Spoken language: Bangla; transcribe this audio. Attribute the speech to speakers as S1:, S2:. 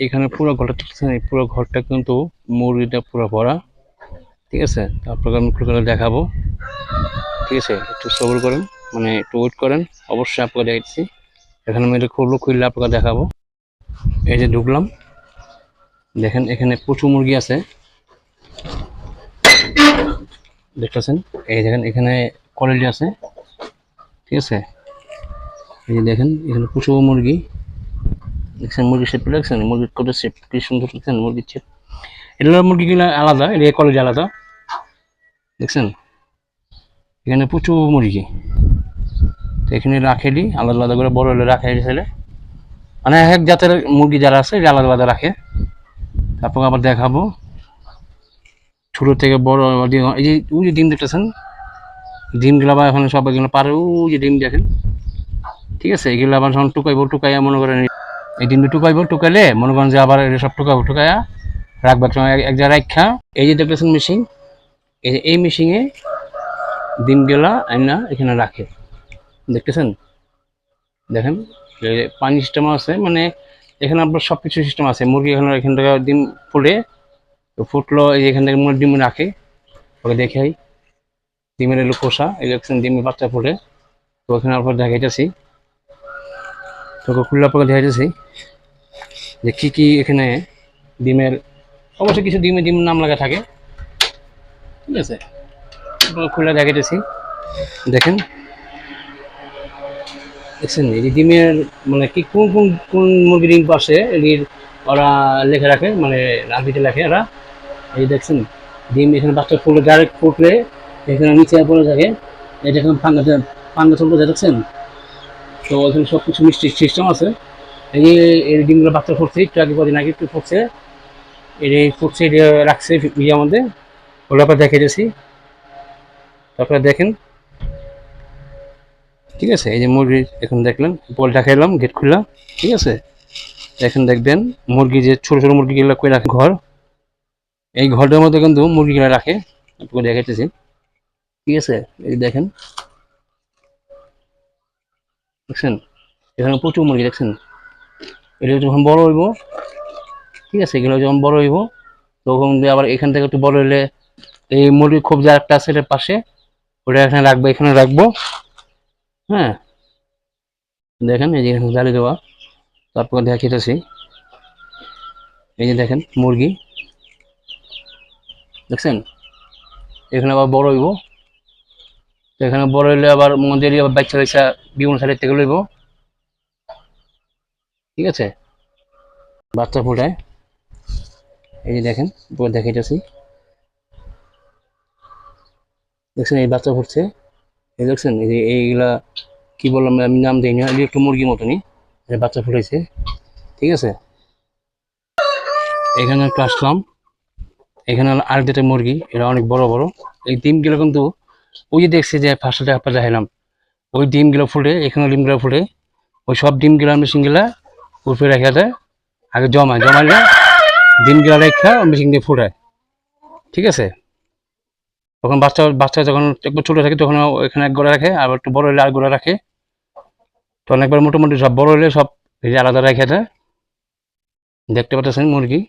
S1: এখানে পুরো ঘরটা দেখতেছেন, এই পুরো ঘরটা কিন্তু মুরগিটা পুরো ভরা। ঠিক আছে, আপনাকে আমি একটু করে দেখাবো। ঠিক আছে, একটু সবর করেন, মানে একটু ওয়েট করেন, অবশ্যই আপনাকে দেখছি। এখানে আমি এটা খুলবো, খুললে আপনাকে দেখাবো। এই যে ঢুকলাম, দেখেন এখানে প্রচুর মুরগি আছে, দেখতেছেন। এই দেখেন এখানে কোয়ালিটি আছে। ঠিক আছে, এই যে দেখেন এখানে প্রচুর মুরগি দেখছেন, মুরগির শেপ দেখছেন, মুরগির কত শেপ কি সুন্দর দেখছেন, মুরগির শেপ। এটা মুরগিগুলো আলাদা, এটা কোয়ালিটি আলাদা, দেখছেন। এখানে প্রচুর মুরগি, তো এখানে রাখেলি আলাদা আলাদা করে, বড় হলে রাখে ছেলে, মানে এক জাতের মুরগি যারা আছে এটা আলাদা আলাদা রাখে। তারপর আবার দেখাবো ছোট থেকে বড়। এই যে ওই যে ডিম দেখতেছেন, ডিমগুলো আবার এখন সব এগুলো পারে, ওই যে ডিম দেখেন। ঠিক আছে, এগুলো আবার যখন টুকাইবো, টুকাইয়া মনে করেন এই ডিমটা টুকাইবো, টুকাইলে মনে করেন যে আবার সব টুকাবো, টুকাইয়া রাখবো এক জায়গায় রাখা। এই যে দেখতেছেন মেশিন, এই যে এই মেশিনে ডিমগুলা আইনা এখানে রাখে, দেখতেছেন। দেখেন পানি সিস্টেম আছে, মানে এখানে আপনার সব কিছু সিস্টেম আছে। মুরগি এখান থেকে ডিম ফুটে, তো ফুটলো এই এখান থেকে ডিম রাখে, ওকে দেখাই। ডিমের এলো পোষা, এই দেখছেন ডিমের বাচ্চা ফুটে, তো ওখানে আপনার দেখাইতেছি, তোকে খুললে আপনাকে দেখাইতেছি যে কী কী এখানে ডিমের, অবশ্যই কিছু ডিমের নাম লাগা থাকে। ঠিক আছে, খুলে দেখাইতেছি, দেখেন। দেখছেন এই যে ডিমের মানে কি কোন কোন কোন মুরগির ডিম পাশে এর ওরা লেখা রাখে, মানে রাখিতে লেখে ওরা। এই দেখছেন ডিম এখানে বাচ্চা ফুলে ডাইরেক্ট ফুটলে এখানে নিচে পড়ে থাকে, এটা এখন পাঙ্গা চলতে যায়, দেখছেন। তো এখানে সব কিছু মিষ্টি সিস্টেম আছে। এই যে এই ডিমগুলো বাচ্চা ফুটছে, একটু আগে কদিন আগে একটু ফুটছে, এই ফুটছে, এটা রাখছে ইয়ে মধ্যে, ওগুলো আপনার দেখে দিয়েছি, তারপরে দেখেন। ঠিক আছে, এই যে মুরগি এখন দেখলেন, বলটা খেলাম, গেট খুললাম। ঠিক আছে, এখন দেখবেন মুরগি যে ছোট ছোট মুরগিগুলো কই রাখে ঘর, এই ঘরটার মধ্যে কিন্তু মুরগিগুলো রাখে, আপনাকে দেখাইতেছি। ঠিক আছে, এই দেখেন, দেখছেন এখানে প্রচুর মুরগি, দেখছেন। এটা যখন বড় হইব, ঠিক আছে, এগুলো যখন বড় হইব তখন আবার এখান থেকে একটু বড় হইলে এই মুরগির খুব যে একটা আছে এটার পাশে, ওটা এখানে রাখবো, এখানে রাখবো। হ্যাঁ, দেখেন এই যে এখানে জ্বালিয়ে দেওয়া, তারপর দেখাইতেছি। এই যে দেখেন মুরগি, দেখছেন এখানে আবার বড় হইব, এখানে বড় হইলে আবার মন্দির আবার বাচ্চা বাচ্চা বিভিন্ন সাইডের থেকে লইব। ঠিক আছে, বাচ্চা ফুটায়, এই যে দেখেন দেখাইতেছি, দেখছেন এই বাচ্চা ফুটছে, এই দেখছেন এই যে এইগুলা কি বললাম আমি নাম দিই না, একটু মুরগির মতনই বাচ্চা ফুটাইছে। ঠিক আছে, এখানে একটু আসলাম, এখানে আর দুটা মুরগি, এরা অনেক বড় বড়। এই ডিমগুলো কিন্তু ওই যে দেখছি যে ফার্স্টে আপনার দেখালাম, ওই ডিমগুলো ফুটে, এখানে ডিমগুলো ফুটে, ওই সব ডিমগুলো মেশিনগুলা উপরে রেখে দেয়, আগে জমাইলে ডিমগুলো রেখা মেশিন দিয়ে ফুটায়। ঠিক আছে, তখন বাচ্চা বাচ্চা যখন একবার ছোটো থাকে তখন এখানে এক গোড়া রাখে, আর একটু বড় হলে আর গোড়া রাখে, তখন একবার মোটামুটি সব বড় হলে সব এই যে আলাদা রেখে দেয়। দেখতে পাচ্ছেন মুরগি।